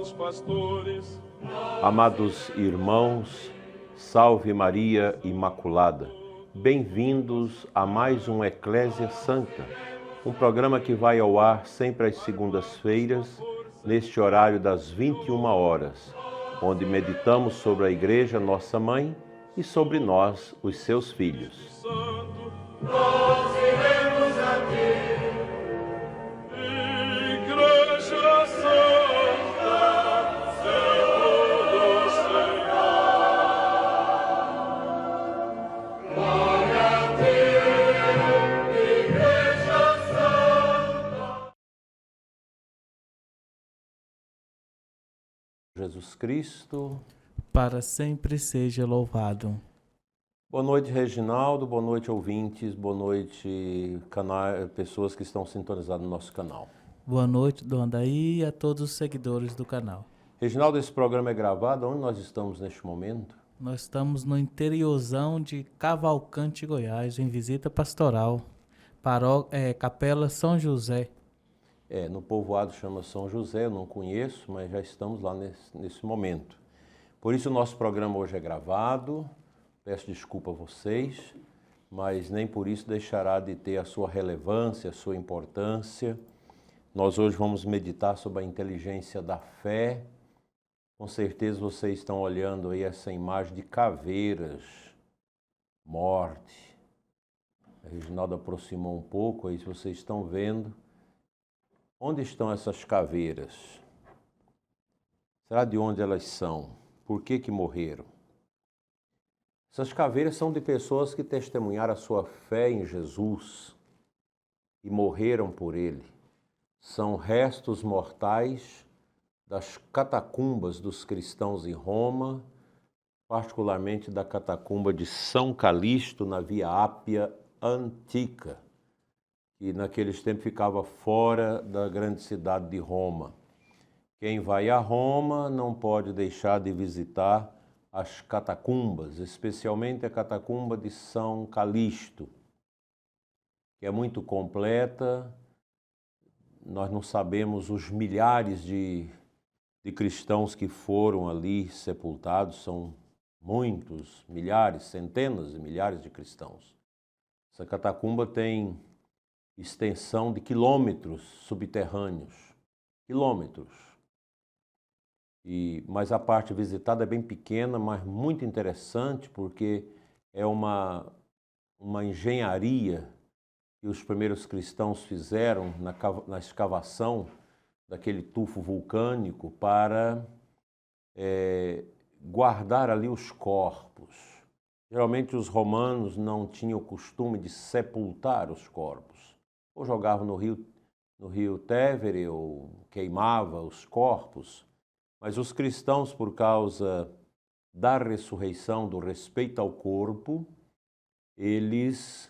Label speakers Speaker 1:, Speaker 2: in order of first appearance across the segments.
Speaker 1: nossos pastores.
Speaker 2: Amados irmãos, salve Maria Imaculada. Bem-vindos a mais um Eclésia Santa, um programa que vai ao ar sempre às segundas-feiras, neste horário das 21 horas, onde meditamos sobre a Igreja, nossa Mãe, e sobre nós, os seus filhos.
Speaker 1: Santo, nós iremos a ti, Igreja Santa, Senhor do Senhor. Glória a ti, Igreja Santa.
Speaker 2: Jesus Cristo.
Speaker 3: Para sempre seja louvado.
Speaker 2: Boa noite, Reginaldo. Boa noite, ouvintes. Boa noite, pessoas que estão sintonizadas no nosso canal.
Speaker 3: Boa noite, Dom Daí, e a todos os seguidores do canal.
Speaker 2: Reginaldo, esse programa é gravado. Onde nós estamos neste momento?
Speaker 3: Nós estamos no interiorzão de Cavalcante, Goiás, em visita pastoral. Capela São José.
Speaker 2: No povoado chama São José, eu não conheço, mas já estamos lá nesse momento. Por isso o nosso programa hoje é gravado. Peço desculpa a vocês, mas nem por isso deixará de ter a sua relevância, a sua importância. Nós hoje vamos meditar sobre a inteligência da fé. Com certeza vocês estão olhando aí essa imagem de caveiras, morte. A Reginaldo aproximou um pouco, aí vocês estão vendo. Onde estão essas caveiras? Será de onde elas são? Por que morreram? Essas caveiras são de pessoas que testemunharam a sua fé em Jesus e morreram por ele. São restos mortais das catacumbas dos cristãos em Roma, particularmente da catacumba de São Calixto, na Via Ápia Antiga, que naqueles tempos ficava fora da grande cidade de Roma. Quem vai a Roma não pode deixar de visitar as catacumbas, especialmente a catacumba de São Calixto, que é muito completa. Nós não sabemos os milhares de cristãos que foram ali sepultados, são muitos, milhares, centenas de milhares de cristãos. Essa catacumba tem extensão de quilômetros subterrâneos, quilômetros. Mas a parte visitada é bem pequena, mas muito interessante, porque é uma engenharia que os primeiros cristãos fizeram na escavação daquele tufo vulcânico para guardar ali os corpos. Geralmente os romanos não tinham o costume de sepultar os corpos, ou jogavam no rio Tévere, ou queimava os corpos. Mas os cristãos, por causa da ressurreição, do respeito ao corpo, eles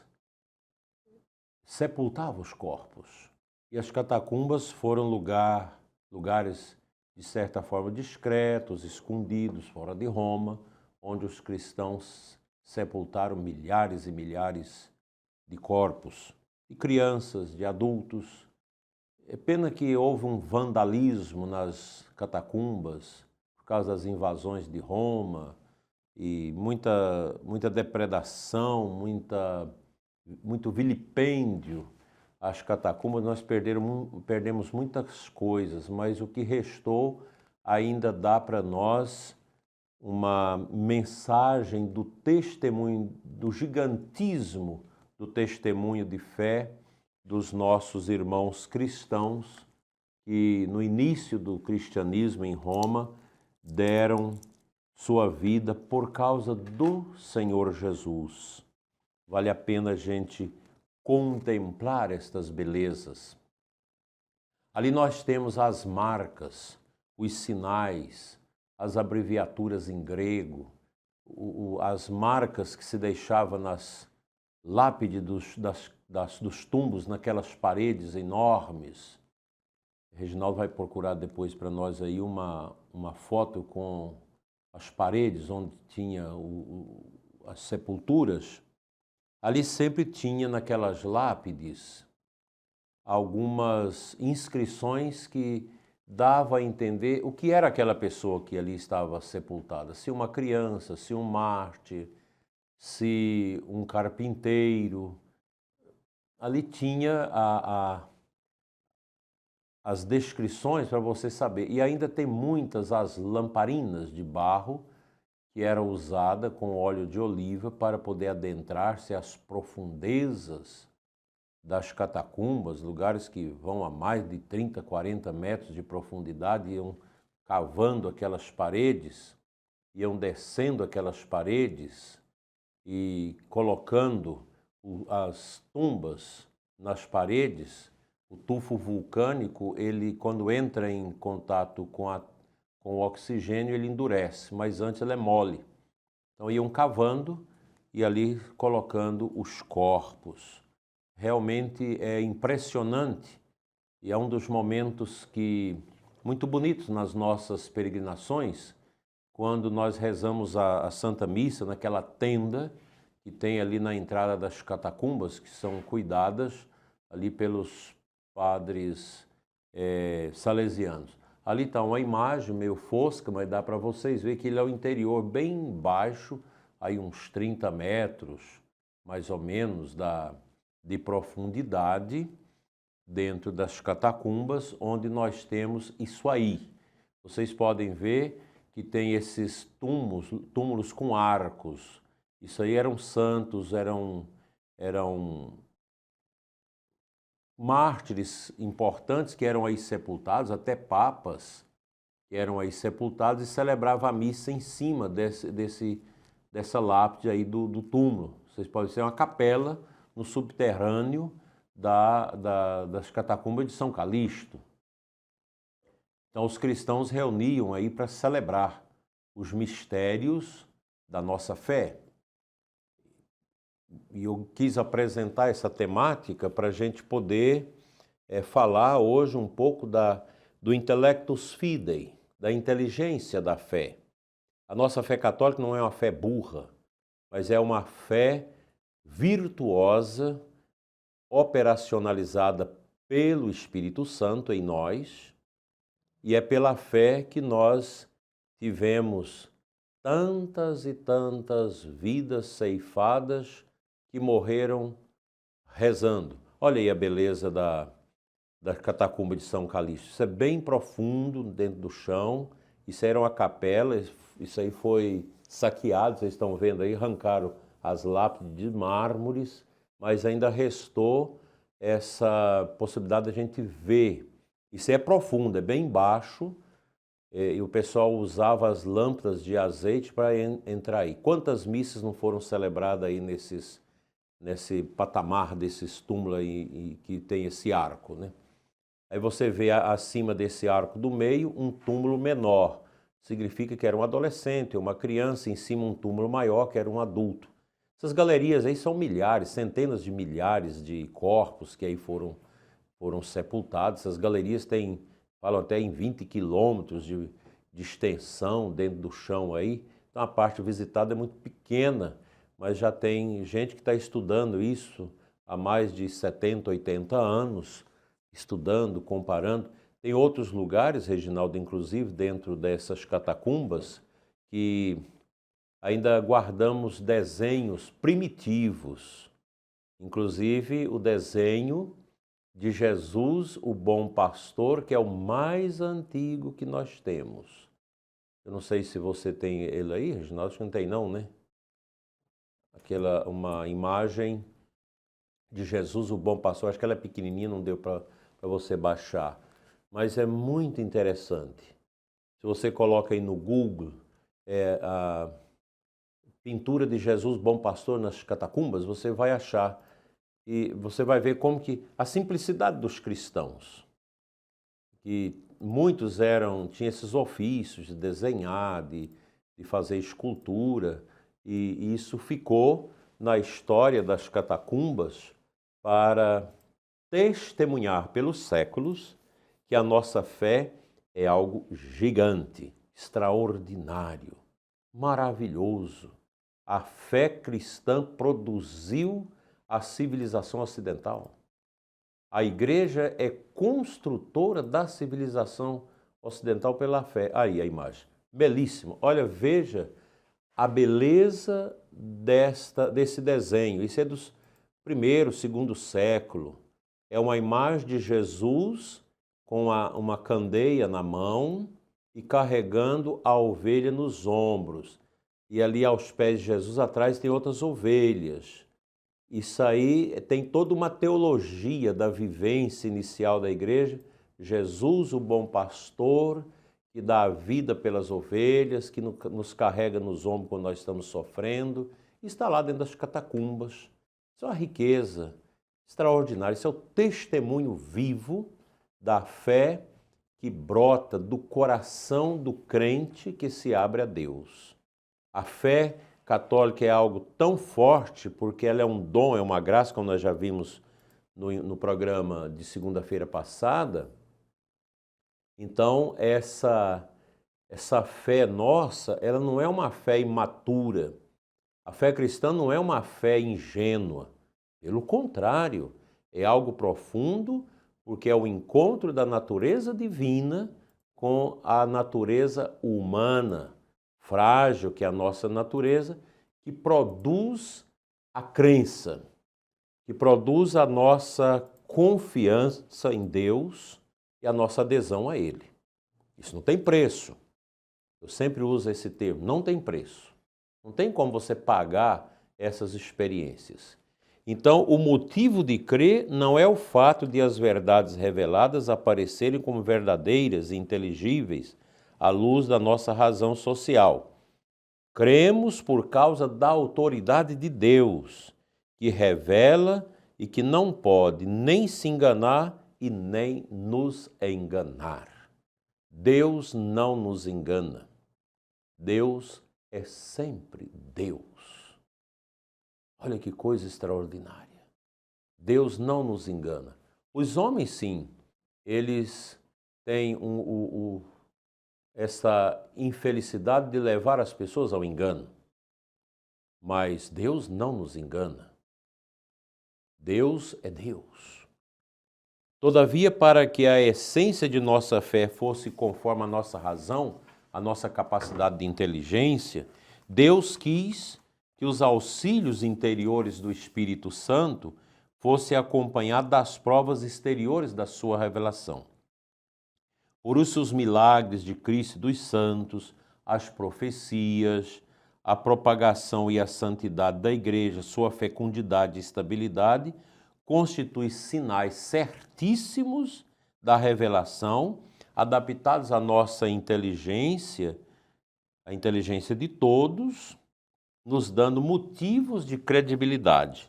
Speaker 2: sepultavam os corpos. E as catacumbas foram lugares, de certa forma, discretos, escondidos, fora de Roma, onde os cristãos sepultaram milhares e milhares de corpos, de crianças, de adultos. É pena que houve um vandalismo nas catacumbas por causa das invasões de Roma e muita depredação, muito vilipêndio às catacumbas. Nós perdemos muitas coisas, mas o que restou ainda dá para nós uma mensagem do testemunho, do gigantismo do testemunho de fé dos nossos irmãos cristãos que no início do cristianismo em Roma deram sua vida por causa do Senhor Jesus. Vale a pena a gente contemplar estas belezas. Ali nós temos as marcas, os sinais, as abreviaturas em grego, as marcas que se deixavam nas lápides dos tumbos, naquelas paredes enormes. Reginaldo vai procurar depois para nós aí uma foto com as paredes onde tinha as sepulturas. Ali sempre tinha naquelas lápides algumas inscrições que dava a entender o que era aquela pessoa que ali estava sepultada. Se uma criança, se um mártir, se um carpinteiro. Ali tinha as descrições para você saber. E ainda tem muitas as lamparinas de barro que era usada com óleo de oliva para poder adentrar-se às profundezas das catacumbas, lugares que vão a mais de 30, 40 metros de profundidade, iam cavando aquelas paredes, iam descendo aquelas paredes e colocando as tumbas nas paredes. O tufo vulcânico, ele quando entra em contato com o oxigênio, ele endurece, mas antes ele é mole. Então iam cavando e ali colocando os corpos. Realmente é impressionante e é um dos momentos muito bonitos nas nossas peregrinações, quando nós rezamos a Santa Missa naquela tenda que tem ali na entrada das catacumbas, que são cuidadas ali pelos padres salesianos. Ali está uma imagem meio fosca, mas dá para vocês verem que ele é o interior bem baixo, aí uns 30 metros, mais ou menos, de profundidade, dentro das catacumbas, onde nós temos isso aí. Vocês podem ver que tem esses túmulos com arcos. Isso aí eram santos, eram mártires importantes que eram aí sepultados, até papas que eram aí sepultados, e celebrava a missa em cima dessa lápide aí do túmulo. Vocês podem ser uma capela no subterrâneo das catacumbas de São Calixto. Então os cristãos reuniam aí para celebrar os mistérios da nossa fé. E eu quis apresentar essa temática para a gente poder falar hoje um pouco do intellectus fidei, da inteligência da fé. A nossa fé católica não é uma fé burra, mas é uma fé virtuosa, operacionalizada pelo Espírito Santo em nós, e é pela fé que nós tivemos tantas e tantas vidas ceifadas que morreram rezando. Olha aí a beleza da catacumba de São Calixto. Isso é bem profundo dentro do chão. Isso era uma capela, isso aí foi saqueado, vocês estão vendo aí, arrancaram as lápides de mármores, mas ainda restou essa possibilidade de a gente ver. Isso é profundo, é bem baixo, e o pessoal usava as lâmpadas de azeite para entrar aí. Quantas missas não foram celebradas aí nesse patamar desses túmulos aí que tem esse arco, né? Aí você vê acima desse arco do meio um túmulo menor. Significa que era um adolescente, uma criança, em cima um túmulo maior, que era um adulto. Essas galerias aí são milhares, centenas de milhares de corpos que aí foram sepultados. Essas galerias falam até em 20 quilômetros de extensão dentro do chão aí. Então a parte visitada é muito pequena, mas já tem gente que está estudando isso há mais de 70, 80 anos, estudando, comparando. Tem outros lugares, Reginaldo, inclusive, dentro dessas catacumbas, que ainda guardamos desenhos primitivos. Inclusive o desenho de Jesus, o bom pastor, que é o mais antigo que nós temos. Eu não sei se você tem ele aí, Reginaldo, acho que não tem não, né? Uma imagem de Jesus, o bom pastor, acho que ela é pequenininha, não deu para você baixar, mas é muito interessante. Se você coloca aí no Google a pintura de Jesus, bom pastor, nas catacumbas, você vai achar e você vai ver como que a simplicidade dos cristãos, que muitos tinham esses ofícios de desenhar, de fazer escultura, e isso ficou na história das catacumbas para testemunhar pelos séculos que a nossa fé é algo gigante, extraordinário, maravilhoso. A fé cristã produziu a civilização ocidental. A igreja é construtora da civilização ocidental pela fé. Aí a imagem. Belíssimo. Olha, veja a beleza desse desenho. Isso é dos primeiro, segundo século. É uma imagem de Jesus com uma candeia na mão e carregando a ovelha nos ombros. E ali aos pés de Jesus atrás tem outras ovelhas. Isso aí tem toda uma teologia da vivência inicial da igreja. Jesus, o bom pastor, que dá a vida pelas ovelhas, que nos carrega nos ombros quando nós estamos sofrendo, está lá dentro das catacumbas. Isso é uma riqueza extraordinária. Isso é o testemunho vivo da fé que brota do coração do crente que se abre a Deus. A fé católica é algo tão forte porque ela é um dom, é uma graça, como nós já vimos no programa de segunda-feira passada. Então, essa fé nossa, ela não é uma fé imatura. A fé cristã não é uma fé ingênua. Pelo contrário, é algo profundo, porque é o encontro da natureza divina com a natureza humana, frágil, que é a nossa natureza, que produz a crença, que produz a nossa confiança em Deus e a nossa adesão a Ele. Isso não tem preço. Eu sempre uso esse termo, não tem preço. Não tem como você pagar essas experiências. Então, o motivo de crer não é o fato de as verdades reveladas aparecerem como verdadeiras e inteligíveis à luz da nossa razão social. Cremos por causa da autoridade de Deus, que revela e que não pode nem se enganar e nem nos enganar. Deus não nos engana. Deus é sempre Deus. Olha que coisa extraordinária. Deus não nos engana. Os homens, sim, eles têm essa infelicidade de levar as pessoas ao engano. Mas Deus não nos engana. Deus é Deus. Todavia, para que a essência de nossa fé fosse conforme a nossa razão, a nossa capacidade de inteligência, Deus quis que os auxílios interiores do Espírito Santo fossem acompanhados das provas exteriores da sua revelação. Por isso, os milagres de Cristo e dos santos, as profecias, a propagação e a santidade da igreja, sua fecundidade e estabilidade, constituem sinais certíssimos da revelação, adaptados à nossa inteligência, a inteligência de todos, nos dando motivos de credibilidade,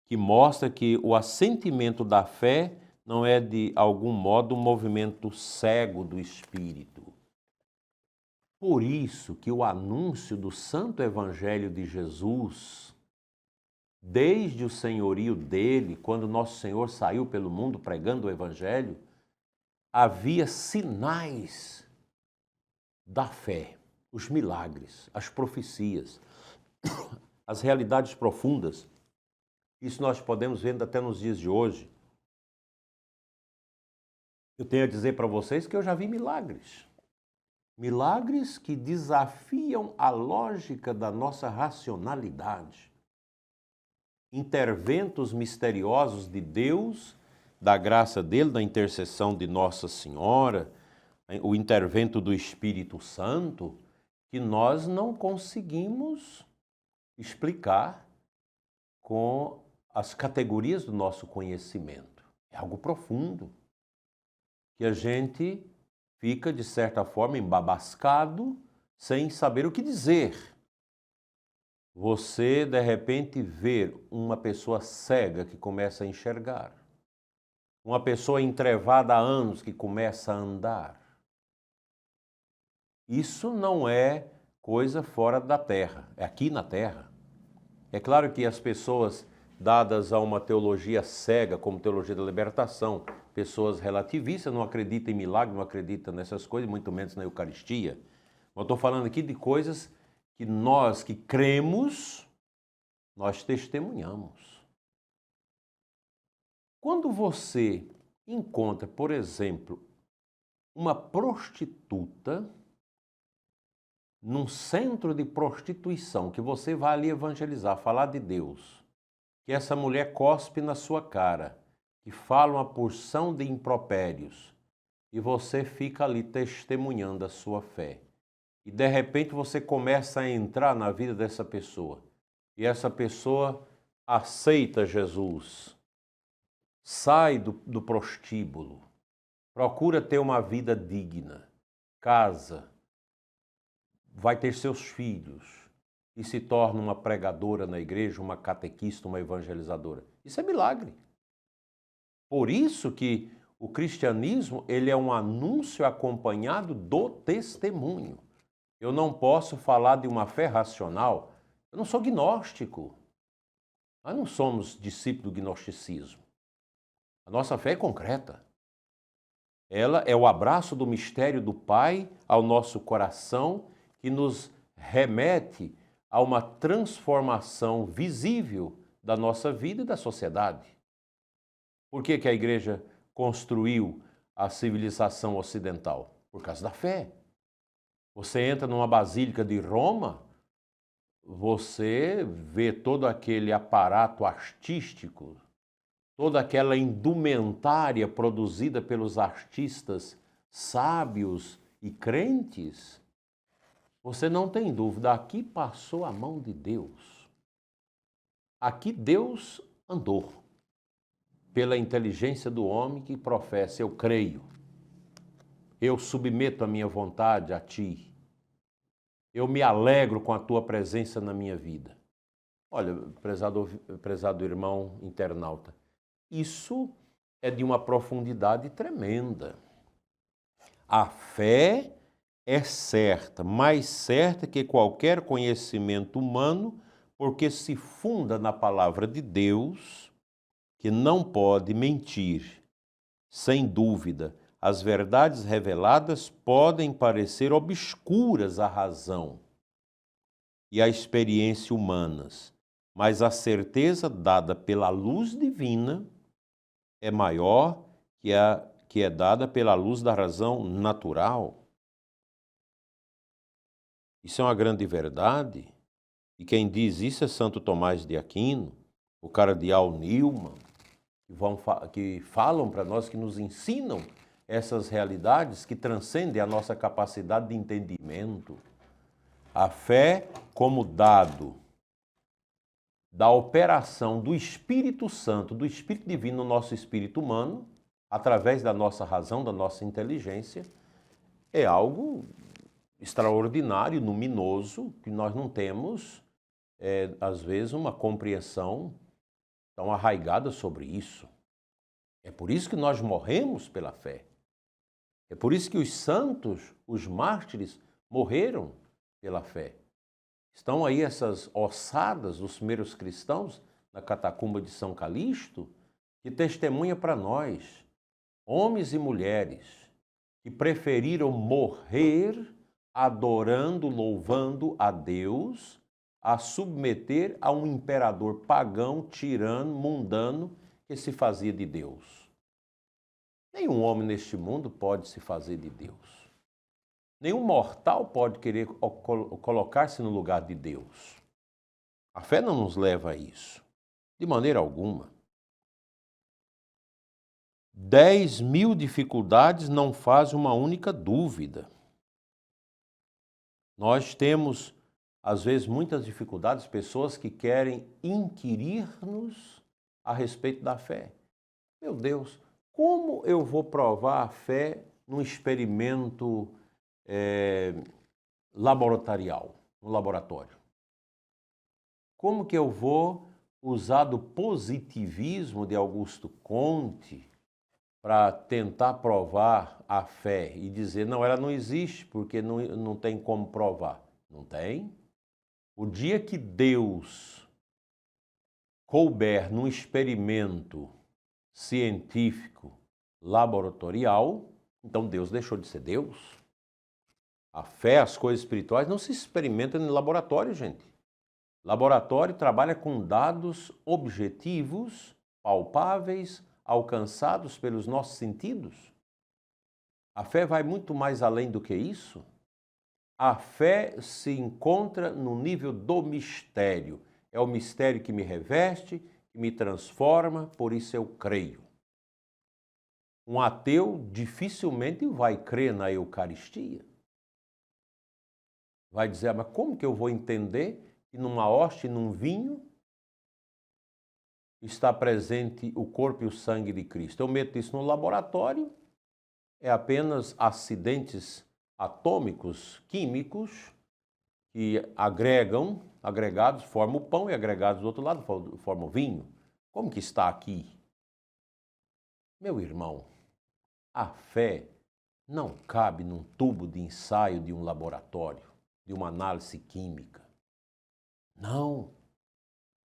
Speaker 2: que mostra que o assentimento da fé não é de algum modo um movimento cego do espírito. Por isso que o anúncio do Santo Evangelho de Jesus, desde o senhorio dele, quando nosso Senhor saiu pelo mundo pregando o Evangelho, havia sinais da fé, os milagres, as profecias, as realidades profundas. Isso nós podemos ver até nos dias de hoje. Eu tenho a dizer para vocês que eu já vi milagres. Milagres que desafiam a lógica da nossa racionalidade. Interventos misteriosos de Deus, da graça dele, da intercessão de Nossa Senhora, o intervento do Espírito Santo, que nós não conseguimos explicar com as categorias do nosso conhecimento. É algo profundo, que a gente fica, de certa forma, embabascado, sem saber o que dizer. Você, de repente, vê uma pessoa cega que começa a enxergar. Uma pessoa entrevada há anos que começa a andar. Isso não é coisa fora da terra, é aqui na terra. É claro que as pessoas dadas a uma teologia cega, como teologia da libertação, pessoas relativistas, não acreditam em milagre, não acreditam nessas coisas, muito menos na Eucaristia. Eu estou falando aqui de coisas que nós que cremos, nós testemunhamos. Quando você encontra, por exemplo, uma prostituta num centro de prostituição, que você vai ali evangelizar, falar de Deus, que essa mulher cospe na sua cara, que fala uma porção de impropérios, e você fica ali testemunhando a sua fé. E de repente você começa a entrar na vida dessa pessoa, e essa pessoa aceita Jesus, sai do prostíbulo, procura ter uma vida digna, casa, vai ter seus filhos e se torna uma pregadora na igreja, uma catequista, uma evangelizadora. Isso é milagre. Por isso que o cristianismo, ele é um anúncio acompanhado do testemunho. Eu não posso falar de uma fé racional, eu não sou gnóstico. Nós não somos discípulos do gnosticismo. A nossa fé é concreta. Ela é o abraço do mistério do Pai ao nosso coração, que nos remete a uma transformação visível da nossa vida e da sociedade. Por que a igreja construiu a civilização ocidental? Por causa da fé. Você entra numa basílica de Roma, você vê todo aquele aparato artístico, toda aquela indumentária produzida pelos artistas sábios e crentes. Você não tem dúvida, aqui passou a mão de Deus. Aqui Deus andou pela inteligência do homem que professa: eu creio, eu submeto a minha vontade a ti, eu me alegro com a tua presença na minha vida. Olha, prezado irmão internauta, isso é de uma profundidade tremenda. A fé é certa, mais certa que qualquer conhecimento humano, porque se funda na palavra de Deus, que não pode mentir. Sem dúvida, as verdades reveladas podem parecer obscuras à razão e à experiência humanas, mas a certeza dada pela luz divina é maior que a que é dada pela luz da razão natural. Isso é uma grande verdade, e quem diz isso é Santo Tomás de Aquino, o cardeal Newman, que falam para nós, que nos ensinam essas realidades que transcendem a nossa capacidade de entendimento. A fé como dado da operação do Espírito Santo, do Espírito Divino no nosso espírito humano, através da nossa razão, da nossa inteligência, é algo extraordinário, luminoso, que nós não temos, às vezes, uma compreensão tão arraigada sobre isso. É por isso que nós morremos pela fé. É por isso que os santos, os mártires, morreram pela fé. Estão aí essas ossadas dos primeiros cristãos na catacumba de São Calixto, que testemunha para nós, homens e mulheres, que preferiram morrer adorando, louvando a Deus, a submeter a um imperador pagão, tirano, mundano, que se fazia de Deus. Nenhum homem neste mundo pode se fazer de Deus. Nenhum mortal pode querer colocar-se no lugar de Deus. A fé não nos leva a isso, de maneira alguma. 10.000 dificuldades não fazem uma única dúvida. Nós temos, às vezes, muitas dificuldades, pessoas que querem inquirir-nos a respeito da fé. Meu Deus, como eu vou provar a fé num experimento laboratorial, no laboratório? Como que eu vou usar do positivismo de Augusto Comte para tentar provar a fé e dizer, não, ela não existe porque não tem como provar? Não tem. O dia que Deus couber num experimento científico, laboratorial, então Deus deixou de ser Deus. A fé, as coisas espirituais não se experimentam em laboratório, gente. Laboratório trabalha com dados objetivos, palpáveis, alcançados pelos nossos sentidos. A fé vai muito mais além do que isso. A fé se encontra no nível do mistério. É o mistério que me reveste, que me transforma, por isso eu creio. Um ateu dificilmente vai crer na Eucaristia. Vai dizer, mas como que eu vou entender que numa hóstia e num vinho está presente o corpo e o sangue de Cristo? Eu meto isso no laboratório, é apenas acidentes atômicos, químicos, que agregados formam o pão e agregados do outro lado formam o vinho. Como que está aqui? Meu irmão, a fé não cabe num tubo de ensaio de um laboratório, de uma análise química. Não.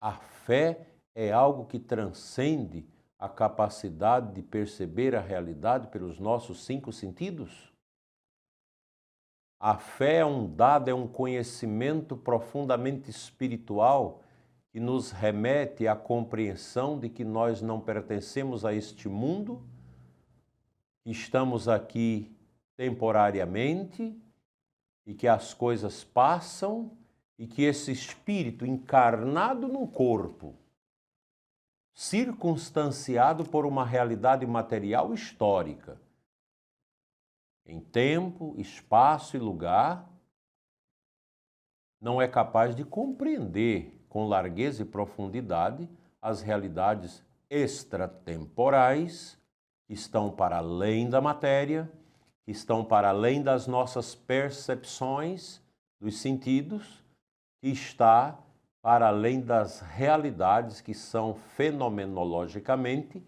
Speaker 2: A fé é algo que transcende a capacidade de perceber a realidade pelos nossos 5 sentidos. A fé é um dado, é um conhecimento profundamente espiritual que nos remete à compreensão de que nós não pertencemos a este mundo, que estamos aqui temporariamente e que as coisas passam e que esse espírito encarnado no corpo, circunstanciado por uma realidade material histórica, em tempo, espaço e lugar, não é capaz de compreender com largueza e profundidade as realidades extratemporais que estão para além da matéria, que estão para além das nossas percepções, dos sentidos, que está para além das realidades que são fenomenologicamente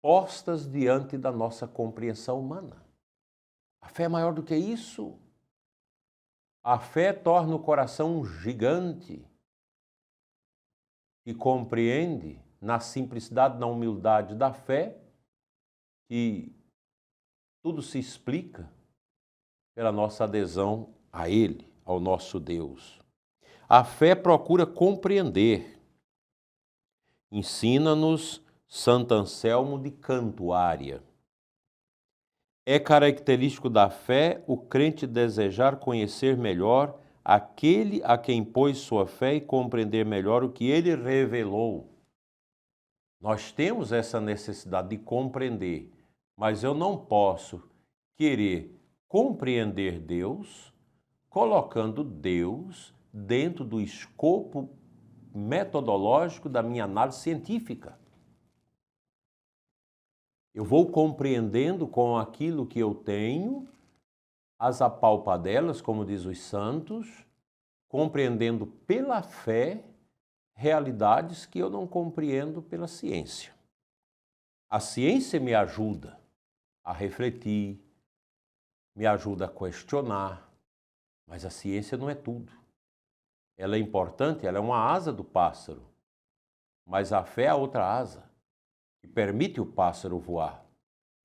Speaker 2: postas diante da nossa compreensão humana. A fé é maior do que isso. A fé torna o coração um gigante que compreende, na simplicidade, na humildade da fé, que tudo se explica pela nossa adesão a Ele, ao nosso Deus. A fé procura compreender. Ensina-nos Santo Anselmo de Cantuária. É característico da fé o crente desejar conhecer melhor aquele a quem pôs sua fé e compreender melhor o que ele revelou. Nós temos essa necessidade de compreender, mas eu não posso querer compreender Deus colocando Deus dentro do escopo metodológico da minha análise científica. Eu vou compreendendo com aquilo que eu tenho, as apalpadelas, como diz os santos, compreendendo pela fé realidades que eu não compreendo pela ciência. A ciência me ajuda a refletir, me ajuda a questionar, mas a ciência não é tudo. Ela é importante, ela é uma asa do pássaro, mas a fé é a outra asa, que permite o pássaro voar.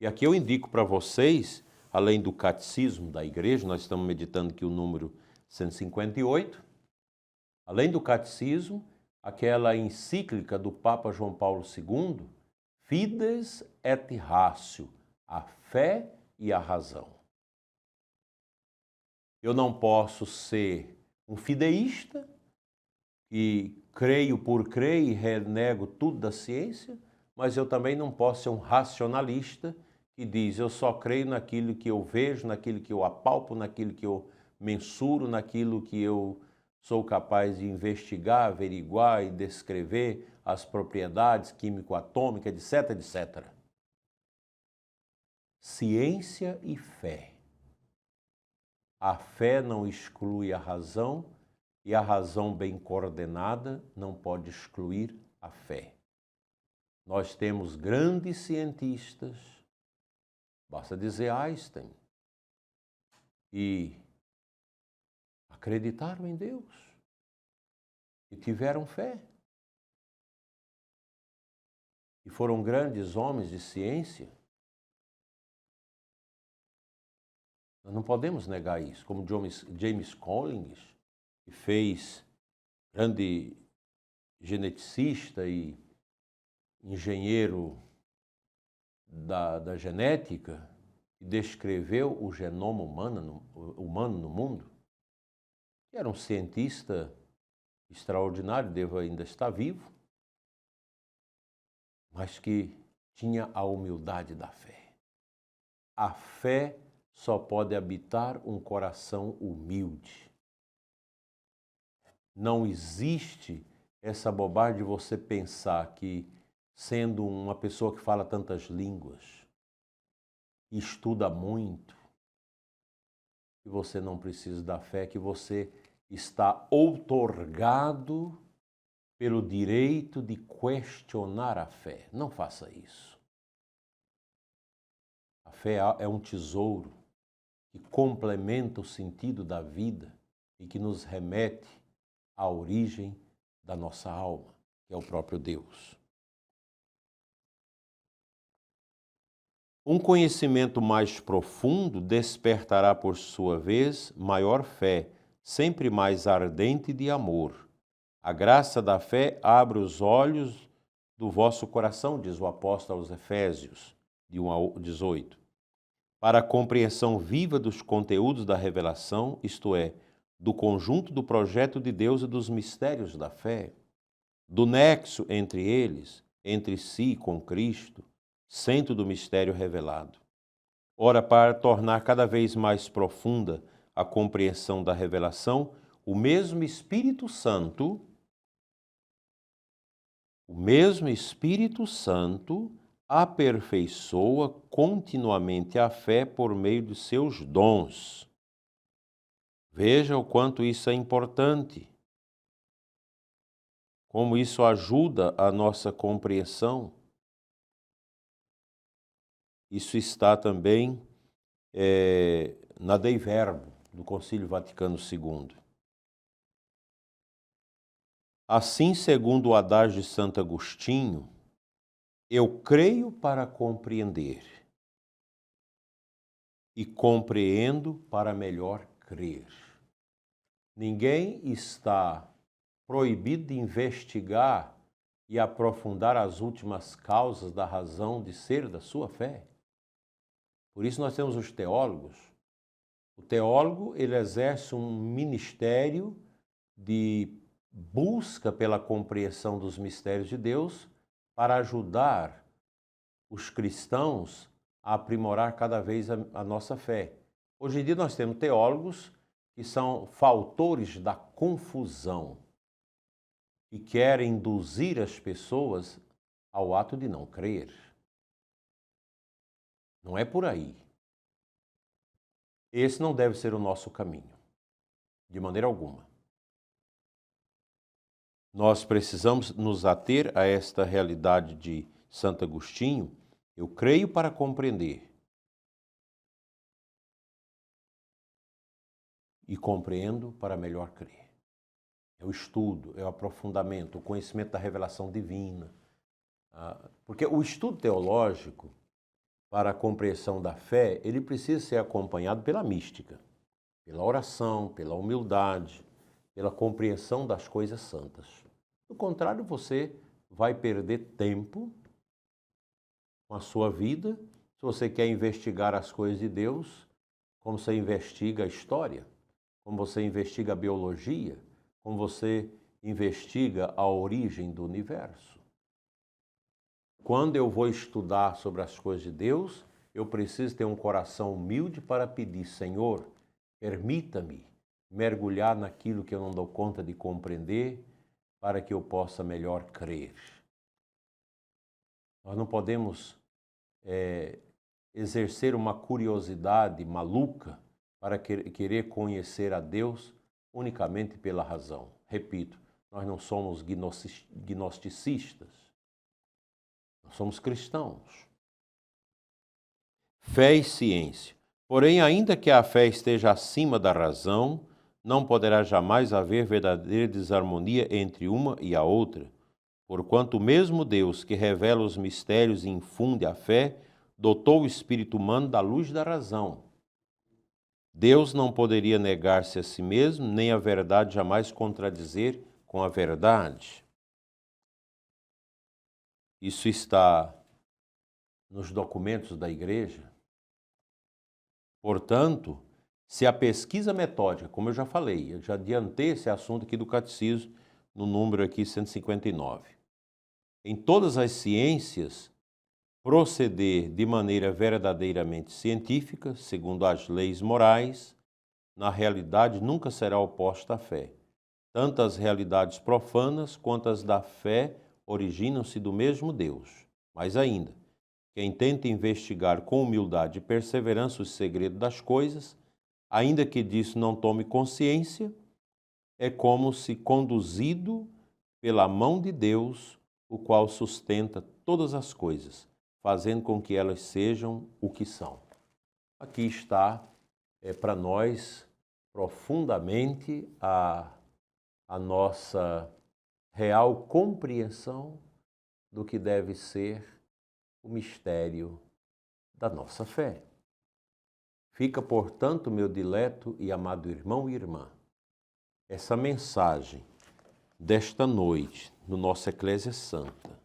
Speaker 2: E aqui eu indico para vocês, além do catecismo da igreja, nós estamos meditando aqui o número 158, além do catecismo, aquela encíclica do Papa João Paulo II, Fides et Ratio, a fé e a razão. Eu não posso ser um fideísta, que creio por crer e renego tudo da ciência, mas eu também não posso ser um racionalista que diz, eu só creio naquilo que eu vejo, naquilo que eu apalpo, naquilo que eu mensuro, naquilo que eu sou capaz de investigar, averiguar e descrever as propriedades químico-atômicas, etc, etc. Ciência e fé. A fé não exclui a razão e a razão bem coordenada não pode excluir a fé. Nós temos grandes cientistas, basta dizer Einstein, e acreditaram em Deus e tiveram fé. E foram grandes homens de ciência. Nós não podemos negar isso, como James Collins, que fez grande geneticista e engenheiro da genética, e descreveu o genoma humano no mundo, que era um cientista extraordinário, deve ainda estar vivo, mas que tinha a humildade da fé. A fé só pode habitar um coração humilde. Não existe essa bobagem de você pensar que, sendo uma pessoa que fala tantas línguas, estuda muito, que você não precisa da fé, que você está outorgado pelo direito de questionar a fé. Não faça isso. A fé é um tesouro que complementa o sentido da vida e que nos remete à origem da nossa alma, que é o próprio Deus. Um conhecimento mais profundo despertará, por sua vez, maior fé, sempre mais ardente de amor. A graça da fé abre os olhos do vosso coração, diz o apóstolo aos Efésios, de 1 a 18, para a compreensão viva dos conteúdos da revelação, isto é, do conjunto do projeto de Deus e dos mistérios da fé, do nexo entre eles, entre si com Cristo, centro do mistério revelado. Ora, para tornar cada vez mais profunda a compreensão da revelação, o mesmo Espírito Santo aperfeiçoa continuamente a fé por meio de seus dons. Veja o quanto isso é importante, como isso ajuda a nossa compreensão. Isso está também na Dei Verbo, do Concílio Vaticano II. Assim, segundo o adágio de Santo Agostinho, eu creio para compreender e compreendo para melhor crer. Ninguém está proibido de investigar e aprofundar as últimas causas da razão de ser da sua fé. Por isso nós temos os teólogos. O teólogo, ele exerce um ministério de busca pela compreensão dos mistérios de Deus para ajudar os cristãos a aprimorar cada vez a nossa fé. Hoje em dia nós temos teólogos que são fautores da confusão e querem induzir as pessoas ao ato de não crer. Não é por aí. Esse não deve ser o nosso caminho, de maneira alguma. Nós precisamos nos ater a esta realidade de Santo Agostinho. Eu creio para compreender e compreendo para melhor crer. É o estudo, é o aprofundamento, o conhecimento da revelação divina. Porque o estudo teológico, para a compreensão da fé, ele precisa ser acompanhado pela mística, pela oração, pela humildade, pela compreensão das coisas santas. Do contrário, você vai perder tempo com a sua vida, se você quer investigar as coisas de Deus, como você investiga a história, como você investiga a biologia, como você investiga a origem do universo. Quando eu vou estudar sobre as coisas de Deus, eu preciso ter um coração humilde para pedir: Senhor, permita-me mergulhar naquilo que eu não dou conta de compreender, para que eu possa melhor crer. Nós não podemos exercer uma curiosidade maluca para querer conhecer a Deus unicamente pela razão. Repito, nós não somos gnosticistas, nós somos cristãos. Fé e ciência. Porém, ainda que a fé esteja acima da razão, não poderá jamais haver verdadeira desarmonia entre uma e a outra, porquanto o mesmo Deus que revela os mistérios e infunde a fé, dotou o espírito humano da luz da razão. Deus não poderia negar-se a si mesmo, nem a verdade jamais contradizer com a verdade. Isso está nos documentos da Igreja. Portanto, se a pesquisa metódica, como eu já falei, eu já adiantei esse assunto aqui do catecismo, no número aqui 159, em todas as ciências, proceder de maneira verdadeiramente científica, segundo as leis morais, na realidade nunca será oposta à fé. Tanto as realidades profanas quanto as da fé originam-se do mesmo Deus. Mais ainda, quem tenta investigar com humildade e perseverança o segredo das coisas, ainda que disso não tome consciência, é como se conduzido pela mão de Deus, o qual sustenta todas as coisas, fazendo com que elas sejam o que são. Aqui está, para nós, profundamente a nossa real compreensão do que deve ser o mistério da nossa fé. Fica, portanto, meu dileto e amado irmão e irmã, essa mensagem desta noite no nosso Eclésia Santa,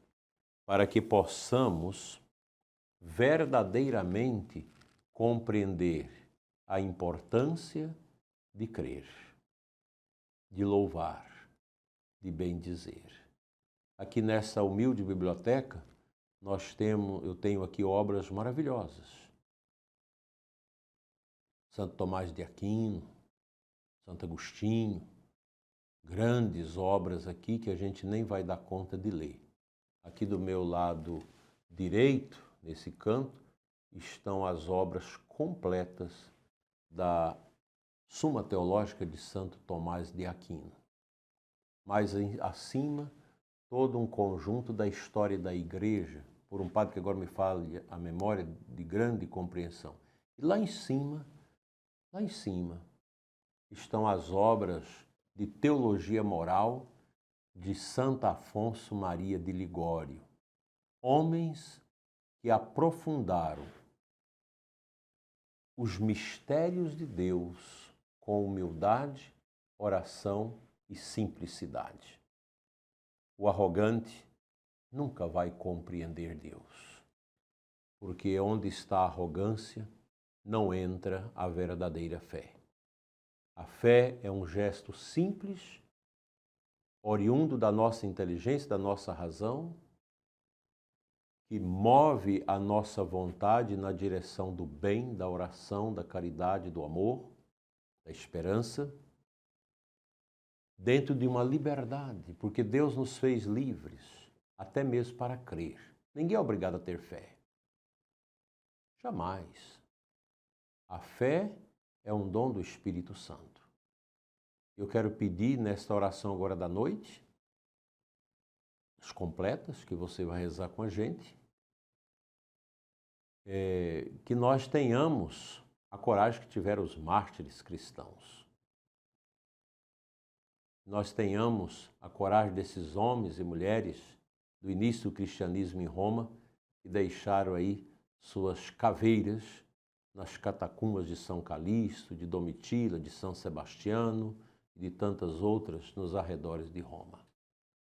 Speaker 2: para que possamos verdadeiramente compreender a importância de crer, de louvar, de bendizer. Aqui nessa humilde biblioteca, eu tenho aqui obras maravilhosas. Santo Tomás de Aquino, Santo Agostinho, grandes obras aqui que a gente nem vai dar conta de ler. Aqui do meu lado direito, nesse canto, estão as obras completas da Suma Teológica de Santo Tomás de Aquino. Mais acima, todo um conjunto da história da Igreja, por um padre que agora me fala a memória de grande compreensão. E lá em cima, estão as obras de teologia moral de Santo Afonso Maria de Ligório. Homens que aprofundaram os mistérios de Deus com humildade, oração e simplicidade. O arrogante nunca vai compreender Deus, porque onde está a arrogância, não entra a verdadeira fé. A fé é um gesto simples, oriundo da nossa inteligência, da nossa razão, que move a nossa vontade na direção do bem, da oração, da caridade, do amor, da esperança, dentro de uma liberdade, porque Deus nos fez livres, até mesmo para crer. Ninguém é obrigado a ter fé. Jamais. A fé é um dom do Espírito Santo. Eu quero pedir nesta oração agora da noite, as completas, que você vai rezar com a gente, que nós tenhamos a coragem que tiveram os mártires cristãos. Nós tenhamos a coragem desses homens e mulheres do início do cristianismo em Roma, que deixaram aí suas caveiras nas catacumbas de São Calixto, de Domitila, de São Sebastiano e de tantas outras nos arredores de Roma.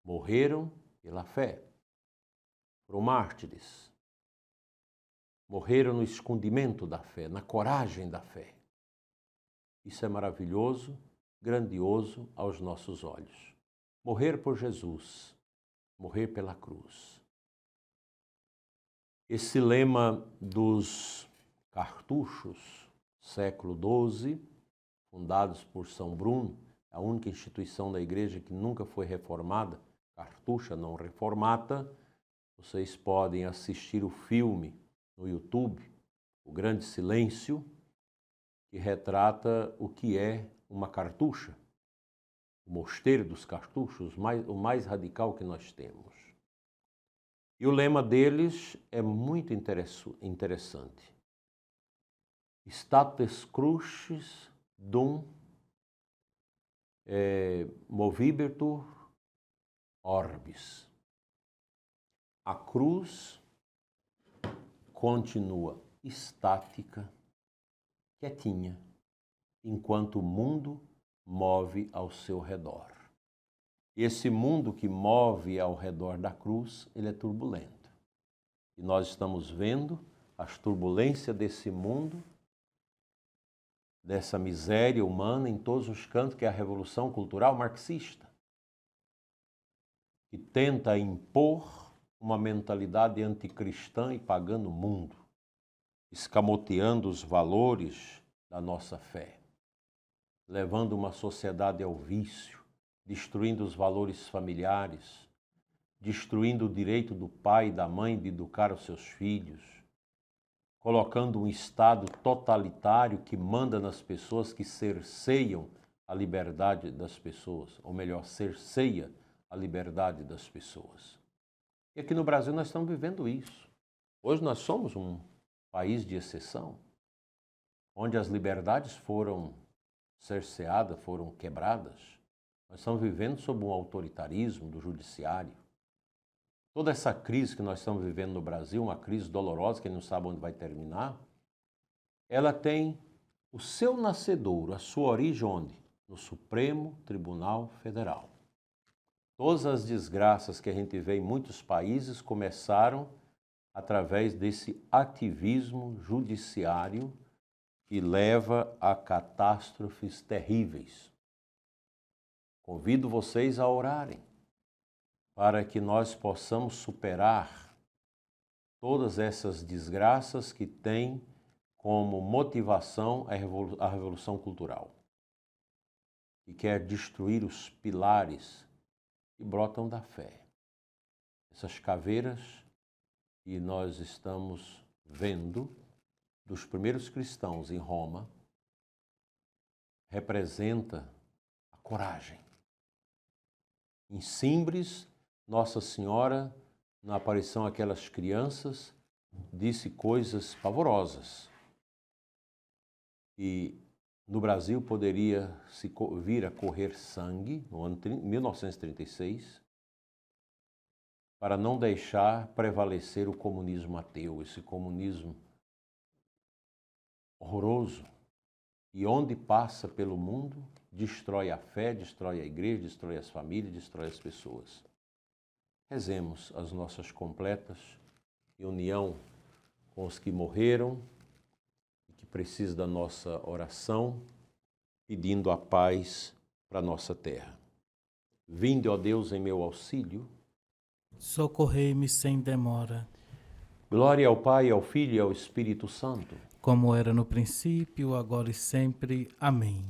Speaker 2: Morreram pela fé, foram mártires. Morreram no escondimento da fé, na coragem da fé. Isso é maravilhoso, grandioso aos nossos olhos. Morrer por Jesus, morrer pela cruz. Esse lema dos cartuchos, século XII, fundados por São Bruno, a única instituição da Igreja que nunca foi reformada, cartucha não reformata. Vocês podem assistir o filme no YouTube, O Grande Silêncio, que retrata o que é uma cartucha, o mosteiro dos cartuchos, o mais radical que nós temos. E o lema deles é muito interessante. Status crucis dum movibitur orbis. A cruz continua estática, quietinha, enquanto o mundo move ao seu redor. Esse mundo que move ao redor da cruz, ele é turbulento. E nós estamos vendo as turbulências desse mundo dessa miséria humana em todos os cantos, que é a revolução cultural marxista, que tenta impor uma mentalidade anticristã e pagã no mundo, escamoteando os valores da nossa fé, levando uma sociedade ao vício, destruindo os valores familiares, destruindo o direito do pai e da mãe de educar os seus filhos, colocando um Estado totalitário que manda nas pessoas, que cerceiam a liberdade das pessoas, ou melhor, cerceia a liberdade das pessoas. E aqui no Brasil nós estamos vivendo isso. Hoje nós somos um país de exceção, onde as liberdades foram cerceadas, foram quebradas. Nós estamos vivendo sob um autoritarismo do judiciário. Toda essa crise que nós estamos vivendo no Brasil, uma crise dolorosa, que não sabe onde vai terminar, ela tem o seu nascedouro, a sua origem onde? No Supremo Tribunal Federal. Todas as desgraças que a gente vê em muitos países começaram através desse ativismo judiciário que leva a catástrofes terríveis. Convido vocês a orarem para que nós possamos superar todas essas desgraças que têm como motivação a revolução cultural, que quer destruir os pilares que brotam da fé. Essas caveiras que nós estamos vendo dos primeiros cristãos em Roma representa a coragem. Em Simbres, Nossa Senhora, na aparição àquelas crianças, disse coisas pavorosas. E no Brasil poderia vir a correr sangue, no ano 1936, para não deixar prevalecer o comunismo ateu, esse comunismo horroroso, e onde passa pelo mundo, destrói a fé, destrói a igreja, destrói as famílias, destrói as pessoas. Rezemos as nossas completas em união com os que morreram e que precisam da nossa oração, pedindo a paz para a nossa terra. Vinde, ó Deus, em meu auxílio.
Speaker 3: Socorrei-me sem demora.
Speaker 2: Glória ao Pai, ao Filho e ao Espírito Santo.
Speaker 3: Como era no princípio, agora e sempre. Amém.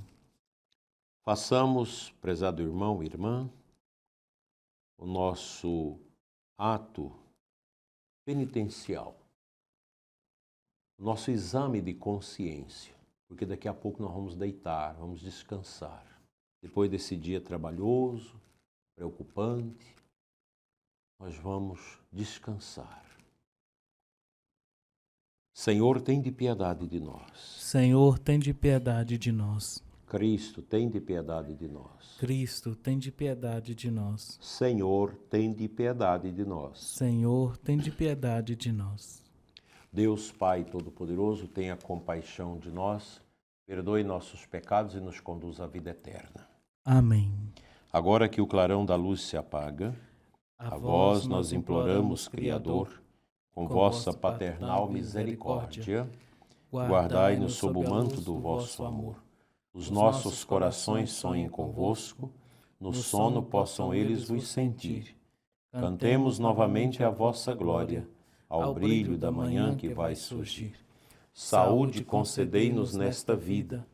Speaker 2: Façamos, prezado irmão e irmã, o nosso ato penitencial, o nosso exame de consciência, porque daqui a pouco nós vamos deitar, vamos descansar. Depois desse dia trabalhoso, preocupante, nós vamos descansar. Senhor, tem de piedade de nós.
Speaker 3: Senhor, tem de piedade de nós.
Speaker 2: Cristo, tem de piedade de nós.
Speaker 3: Cristo, tem de piedade de nós.
Speaker 2: Senhor, tem de piedade de nós.
Speaker 3: Senhor, tem de piedade de nós.
Speaker 2: Deus Pai Todo-Poderoso, tenha compaixão de nós, perdoe nossos pecados e nos conduz à vida eterna.
Speaker 3: Amém.
Speaker 2: Agora que o clarão da luz se apaga, a vós nós imploramos, Criador, com vossa paternal misericórdia, guardai-nos sob o manto do vosso amor. Os nossos corações sonhem convosco, no sono possam eles vos sentir. Cantemos novamente a vossa glória, ao brilho da manhã que vai surgir. Saúde concedei-nos nesta vida,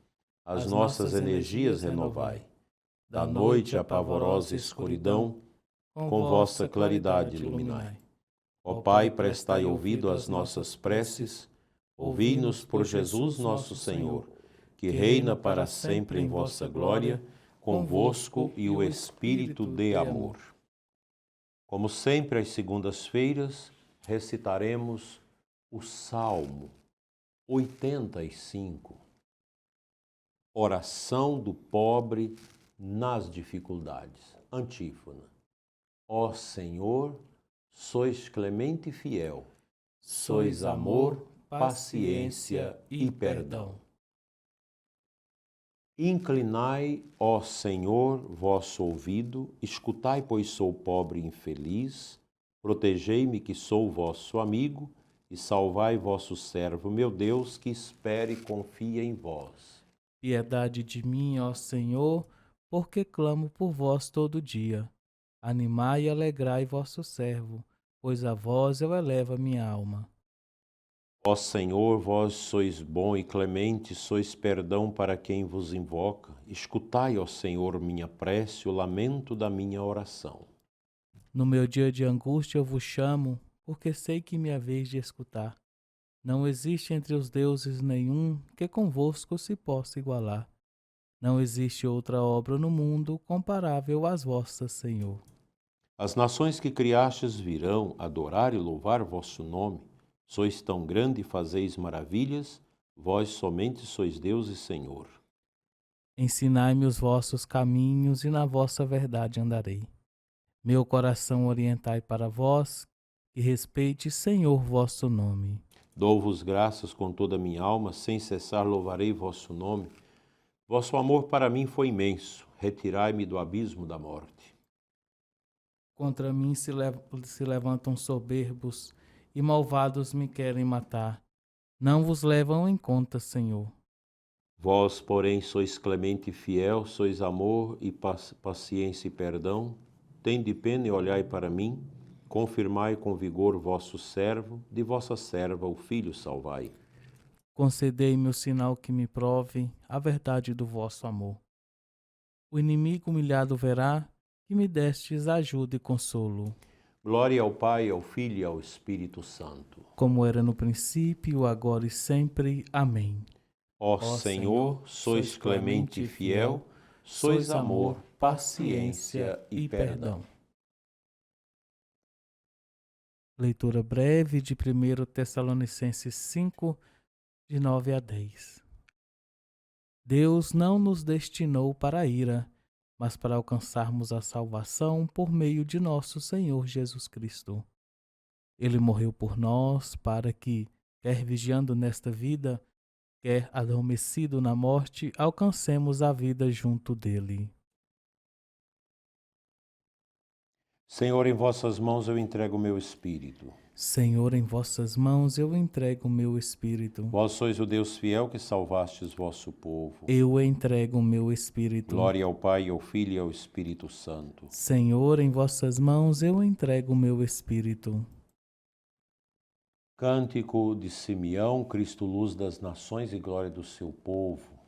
Speaker 2: as nossas energias renovai. Da noite a pavorosa escuridão, com vossa claridade iluminai. Ó Pai, prestai ouvido às nossas preces, ouvi-nos por Jesus nosso Senhor, que reina para sempre em vossa glória, convosco e o Espírito de amor. Como sempre, às segundas-feiras, recitaremos o Salmo 85, Oração do Pobre nas Dificuldades. Antífona. Ó Senhor, sois clemente e fiel, sois amor, paciência e perdão. Inclinai, ó Senhor, vosso ouvido, escutai, pois sou pobre e infeliz, protegei-me, que sou vosso amigo, e salvai vosso servo, meu Deus, que espere e confia em vós.
Speaker 3: Piedade de mim, ó Senhor, porque clamo por vós todo dia. Animai e alegrai vosso servo, pois a vós eu elevo a minha alma.
Speaker 2: Ó Senhor, vós sois bom e clemente, sois perdão para quem vos invoca. Escutai, ó Senhor, minha prece, o lamento da minha oração.
Speaker 3: No meu dia de angústia eu vos chamo, porque sei que me haveis de escutar. Não existe entre os deuses nenhum que convosco se possa igualar. Não existe outra obra no mundo comparável às vossas, Senhor.
Speaker 2: As nações que criastes virão adorar e louvar vosso nome. Sois tão grande e fazeis maravilhas, vós somente sois Deus e Senhor.
Speaker 3: Ensinai-me os vossos caminhos e na vossa verdade andarei. Meu coração orientai para vós, que respeite, Senhor, vosso nome.
Speaker 2: Dou-vos graças com toda a minha alma, sem cessar louvarei vosso nome. Vosso amor para mim foi imenso, retirai-me do abismo da morte.
Speaker 3: Contra mim se levantam soberbos e malvados me querem matar. Não vos levam em conta, Senhor.
Speaker 2: Vós, porém, sois clemente e fiel, sois amor e paciência e perdão. Tende pena e olhai para mim, confirmai com vigor vosso servo, de vossa serva o filho salvai.
Speaker 3: Concedei-me o sinal que me prove a verdade do vosso amor. O inimigo humilhado verá que me destes ajuda e consolo.
Speaker 2: Glória ao Pai, ao Filho e ao Espírito Santo.
Speaker 3: Como era no princípio, agora e sempre. Amém.
Speaker 2: Ó Senhor, sois clemente e fiel, sois amor, paciência e perdão.
Speaker 3: Leitura breve de 1 Tessalonicenses 5, de 9 a 10. Deus não nos destinou para a ira, mas para alcançarmos a salvação por meio de nosso Senhor Jesus Cristo. Ele morreu por nós para que, quer vigiando nesta vida, quer adormecido na morte, alcancemos a vida junto dele.
Speaker 2: Senhor, em vossas mãos eu entrego o meu espírito.
Speaker 3: Senhor, em vossas mãos eu entrego o meu espírito.
Speaker 2: Vós sois o Deus fiel que salvastes vosso povo.
Speaker 3: Eu entrego o meu espírito.
Speaker 2: Glória ao Pai, ao Filho e ao Espírito Santo.
Speaker 3: Senhor, em vossas mãos eu entrego o meu espírito.
Speaker 2: Cântico de Simeão, Cristo luz das nações e glória do seu povo.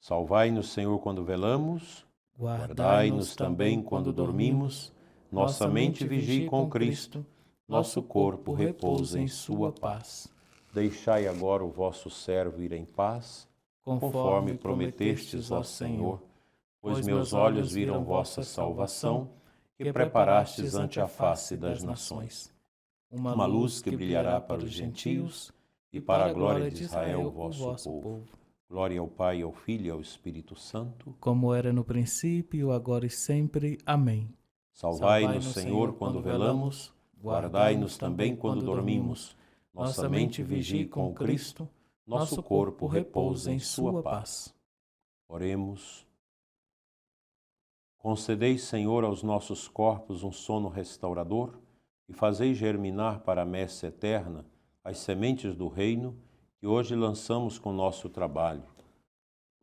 Speaker 2: Salvai-nos, Senhor, quando velamos, guardai-nos também quando dormimos, nossa mente vigie com Cristo, nosso corpo repousa em sua paz. Deixai agora o vosso servo ir em paz, conforme prometestes, ó Senhor, pois meus olhos viram vossa salvação, que preparastes ante a face das nações. Uma luz que brilhará para os gentios e para a glória de Israel, vosso povo. Glória ao Pai, ao Filho e ao Espírito Santo.
Speaker 3: Como era no princípio, agora e sempre. Amém.
Speaker 2: Salvai-nos, Senhor, quando velamos, guardai-nos também quando dormimos. Nossa mente vigie com Cristo, nosso corpo repousa em sua paz. Oremos. Concedei, Senhor, aos nossos corpos um sono restaurador e fazei germinar para a messe eterna as sementes do reino que hoje lançamos com nosso trabalho.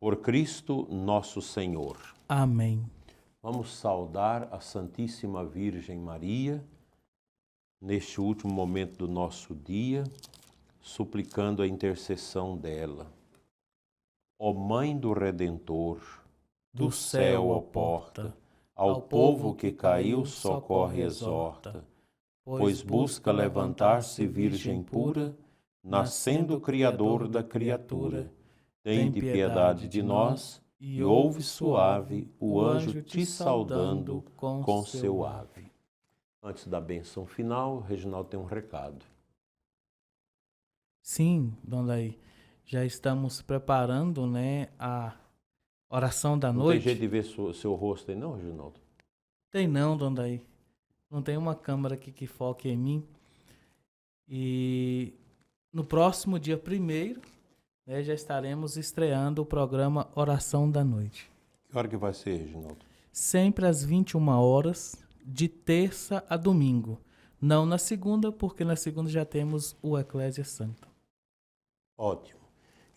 Speaker 2: Por Cristo nosso Senhor.
Speaker 3: Amém.
Speaker 2: Vamos saudar a Santíssima Virgem Maria neste último momento do nosso dia, suplicando a intercessão dela. Ó Mãe do Redentor, do céu, ó porta, ao povo que caiu socorre e exorta, pois busca levantar-se virgem pura, nascendo Criador da criatura. Tende piedade de nós e ouve suave o anjo te saudando com seu ave. Antes da bênção final, Reginaldo tem um recado.
Speaker 3: Sim, Dona Daí, já estamos preparando, né, a oração da
Speaker 2: Não
Speaker 3: noite.
Speaker 2: tem jeito de ver seu rosto aí não, Reginaldo?
Speaker 3: Tem não, Dona Daí. Não tem uma câmera aqui que foque em mim. E no próximo dia 1º, né, já estaremos estreando o programa Oração da Noite.
Speaker 2: Que hora que vai ser, Reginaldo?
Speaker 3: Sempre às 21 horas, de terça a domingo. Não na segunda, porque na segunda já temos o Eclésia Santa.
Speaker 2: Ótimo.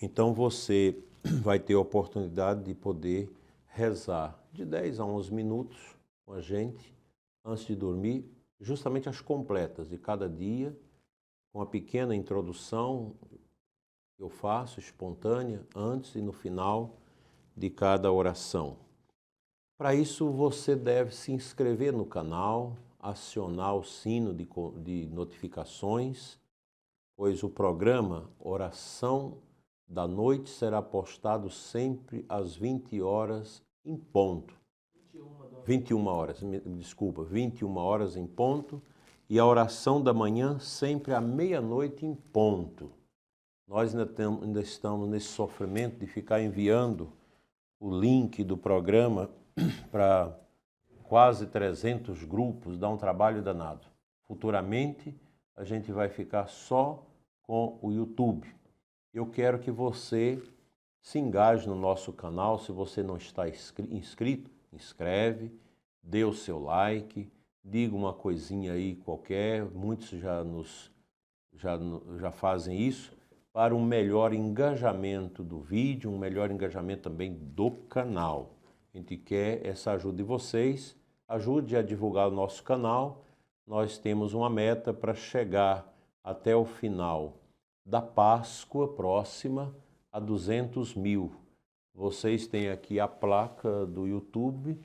Speaker 2: Então você vai ter a oportunidade de poder rezar de 10 a 11 minutos com a gente antes de dormir, justamente as completas de cada dia, com uma pequena introdução que eu faço, espontânea, antes e no final de cada oração. Para isso, você deve se inscrever no canal, acionar o sino de notificações, pois o programa Oração da Noite será postado sempre às 20 horas em ponto. 21 horas, desculpa, 21 horas em ponto, e a oração da manhã sempre à meia-noite em ponto. Nós ainda estamos nesse sofrimento de ficar enviando o link do programa para quase 300 grupos, dá um trabalho danado. Futuramente, a gente vai ficar só com o YouTube. Eu quero que você se engaje no nosso canal. Se você não está inscrito, inscreve, dê o seu like, diga uma coisinha aí qualquer, muitos já fazem isso, para um melhor engajamento do vídeo, um melhor engajamento também do canal. A gente quer essa ajuda de vocês, ajude a divulgar o nosso canal. Nós temos uma meta para chegar até o final da Páscoa próxima a 200 mil. Vocês têm aqui a placa do YouTube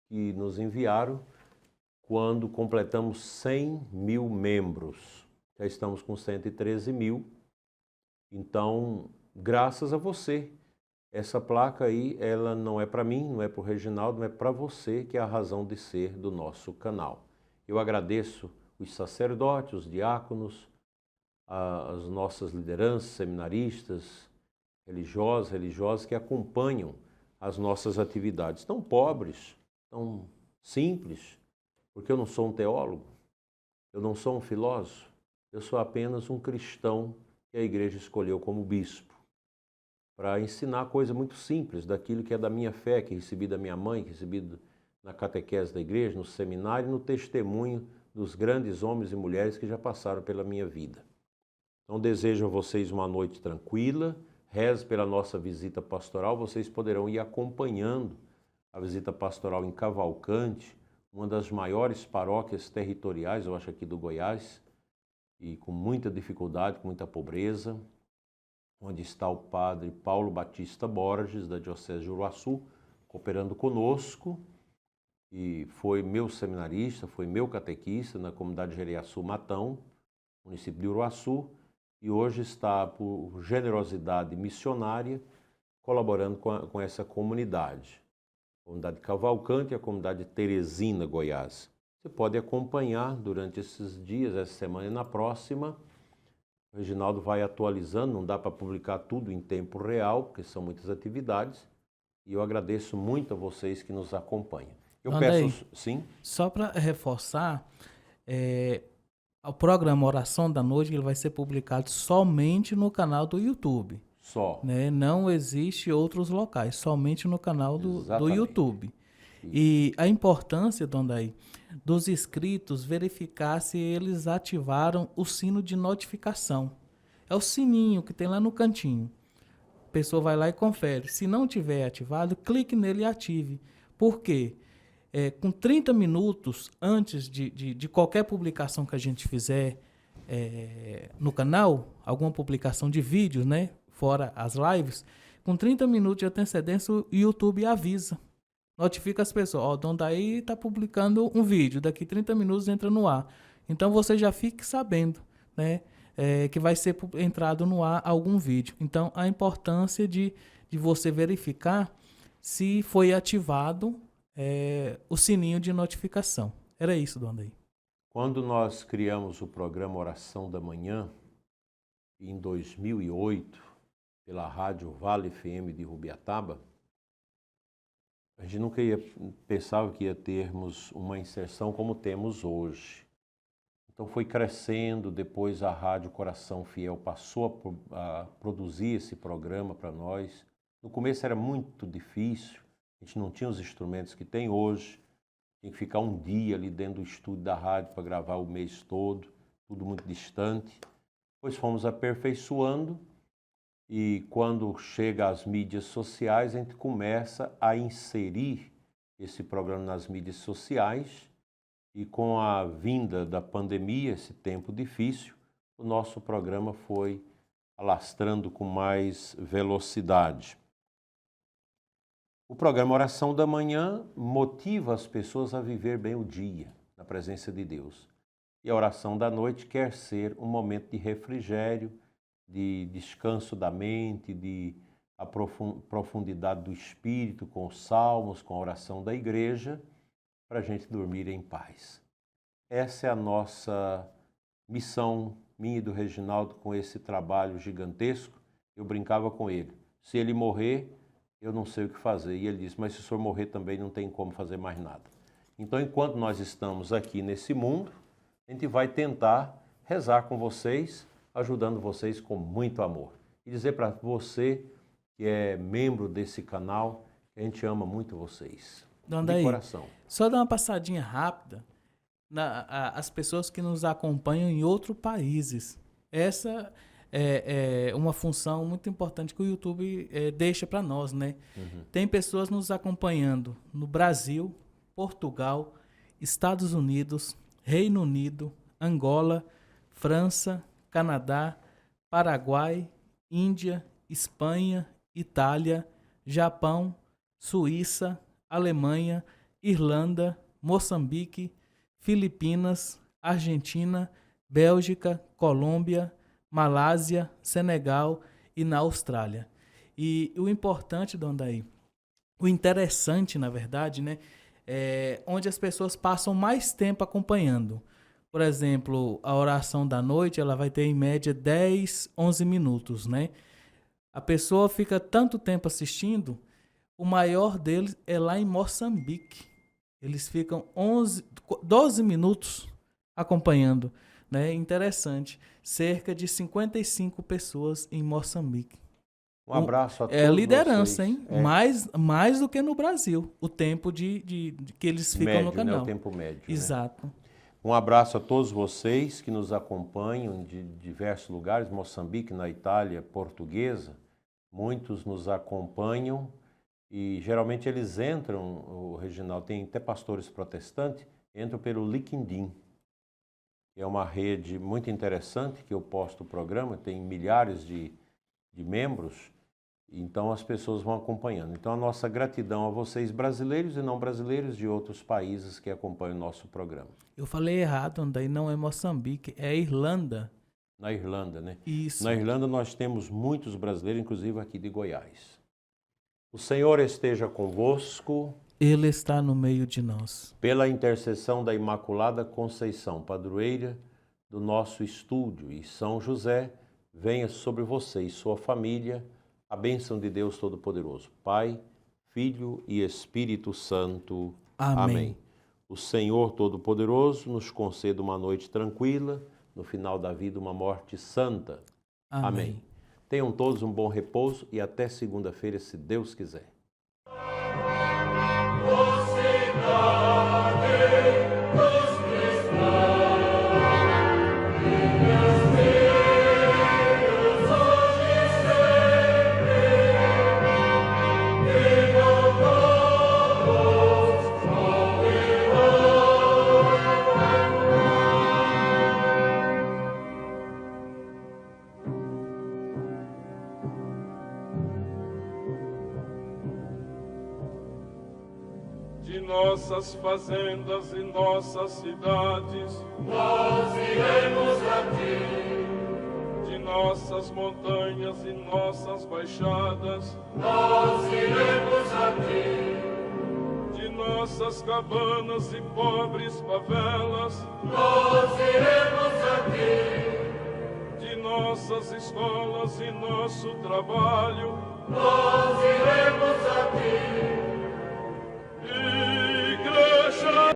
Speaker 2: que nos enviaram quando completamos 100 mil membros. Já estamos com 113 mil. Então, graças a você. Essa placa aí, ela não é para mim, não é para o Reginaldo, não é para você, que é a razão de ser do nosso canal. Eu agradeço os sacerdotes, os diáconos, as nossas lideranças, seminaristas, religiosas que acompanham as nossas atividades. Tão pobres, tão simples, porque eu não sou um teólogo, eu não sou um filósofo, eu sou apenas um cristão que a igreja escolheu como bispo, para ensinar coisa muito simples, daquilo que é da minha fé, que recebi da minha mãe, que recebi na catequese da igreja, no seminário e no testemunho dos grandes homens e mulheres que já passaram pela minha vida. Então, desejo a vocês uma noite tranquila, reze pela nossa visita pastoral, vocês poderão ir acompanhando a visita pastoral em Cavalcante, uma das maiores paróquias territoriais, eu acho, aqui do Goiás, e com muita dificuldade, com muita pobreza, onde está o padre Paulo Batista Borges, da Diocese de Uruaçu, cooperando conosco, e foi meu seminarista, foi meu catequista na comunidade Jereaçu Matão, município de Uruaçu, e hoje está, por generosidade missionária, colaborando com essa comunidade. A comunidade Cavalcante e a comunidade Teresina, Goiás. Você pode acompanhar durante esses dias, essa semana e na próxima. O Reginaldo vai atualizando, não dá para publicar tudo em tempo real, porque são muitas atividades. E eu agradeço muito a vocês que nos acompanham. Eu
Speaker 3: Andrei,
Speaker 2: peço, sim,
Speaker 3: só para reforçar, o programa Oração da Noite ele vai ser publicado somente no canal do YouTube.
Speaker 2: só.
Speaker 3: Né? Não existe outros locais, somente no canal do
Speaker 2: Exatamente.
Speaker 3: YouTube. E a importância, Dondaí, dos inscritos verificar se eles ativaram o sino de notificação. É o sininho que tem lá no cantinho. A pessoa vai lá e confere. Se não tiver ativado, clique nele e ative. Por quê? Com 30 minutos antes de qualquer publicação que a gente fizer no canal, alguma publicação de vídeos, né? Fora as lives, com 30 minutos de antecedência o YouTube avisa. Notifica as pessoas, ó, o Dondaí está publicando um vídeo, daqui 30 minutos entra no ar. Então você já fique sabendo, né? Que vai ser entrado no ar algum vídeo. Então a importância de você verificar se foi ativado o sininho de notificação. Era isso, Dondaí.
Speaker 2: Quando nós criamos o programa Oração da Manhã, em 2008, pela Rádio Vale FM de Rubiataba, a gente nunca pensava que ia termos uma inserção como temos hoje. Então foi crescendo, depois a Rádio Coração Fiel passou a produzir esse programa para nós. No começo era muito difícil, a gente não tinha os instrumentos que tem hoje, tinha que ficar um dia ali dentro do estúdio da rádio para gravar o mês todo, tudo muito distante. Depois fomos aperfeiçoando E quando chega às mídias sociais, a gente começa a inserir esse programa nas mídias sociais. E com a vinda da pandemia, esse tempo difícil, o nosso programa foi alastrando com mais velocidade. O programa Oração da Manhã motiva as pessoas a viver bem o dia, na presença de Deus. E a oração da noite quer ser um momento de refrigério, de descanso da mente, de profundidade do espírito, com os salmos, com a oração da igreja, para a gente dormir em paz. Essa é a nossa missão, minha e do Reginaldo, com esse trabalho gigantesco. Eu brincava com ele. Se ele morrer, eu não sei o que fazer. E ele disse, mas se o senhor morrer também não tem como fazer mais nada. Então, enquanto nós estamos aqui nesse mundo, a gente vai tentar rezar com vocês, ajudando vocês com muito amor. E dizer para você, que é membro desse canal, que a gente ama muito vocês. De coração.
Speaker 3: Só dar uma passadinha rápida as pessoas que nos acompanham em outros países. Essa é uma função muito importante que o YouTube deixa para nós, né? Tem pessoas nos acompanhando no Brasil, Portugal, Estados Unidos, Reino Unido, Angola, França, Canadá, Paraguai, Índia, Espanha, Itália, Japão, Suíça, Alemanha, Irlanda, Moçambique, Filipinas, Argentina, Bélgica, Colômbia, Malásia, Senegal e na Austrália. E o importante, Dona Daí, o interessante, na verdade, né, é onde as pessoas passam mais tempo acompanhando. Por exemplo, a oração da noite, ela vai ter em média 10, 11 minutos, né? A pessoa fica tanto tempo assistindo, o maior deles é lá em Moçambique. Eles ficam 12 minutos acompanhando, né? Interessante. Cerca de 55 pessoas em Moçambique.
Speaker 2: Um abraço a todos.
Speaker 3: É liderança,
Speaker 2: vocês.
Speaker 3: hein? Mais do que no Brasil. O tempo de que eles ficam
Speaker 2: médio,
Speaker 3: no canal.
Speaker 2: Né? O tempo médio.
Speaker 3: Exato.
Speaker 2: Né? Um abraço a todos vocês que nos acompanham de diversos lugares, Moçambique, na Itália portuguesa. Muitos nos acompanham e geralmente eles entram, o Reginaldo, tem até pastores protestantes, entram pelo LinkedIn. É uma rede muito interessante que eu posto o programa, tem milhares de membros, então as pessoas vão acompanhando. Então a nossa gratidão a vocês brasileiros e não brasileiros de outros países que acompanham o nosso programa.
Speaker 3: Eu falei errado, daí não é Moçambique, é Irlanda.
Speaker 2: Na Irlanda, né?
Speaker 3: Isso.
Speaker 2: Na Irlanda nós temos muitos brasileiros, inclusive aqui de Goiás. O Senhor esteja convosco.
Speaker 3: Ele está no meio de nós.
Speaker 2: Pela intercessão da Imaculada Conceição, padroeira do nosso estúdio, e São José, venha sobre você e sua família a bênção de Deus Todo-Poderoso, Pai, Filho e Espírito Santo.
Speaker 3: Amém.
Speaker 2: O Senhor Todo-Poderoso nos conceda uma noite tranquila, no final da vida uma morte santa. Amém. Tenham todos um bom repouso e até segunda-feira, se Deus quiser.
Speaker 1: Nossas fazendas e nossas cidades,
Speaker 4: nós iremos a ti.
Speaker 1: De nossas montanhas e nossas baixadas,
Speaker 4: nós iremos a ti.
Speaker 1: De nossas cabanas e pobres favelas,
Speaker 4: nós iremos a ti.
Speaker 1: De nossas escolas e nosso trabalho,
Speaker 4: nós iremos a ti.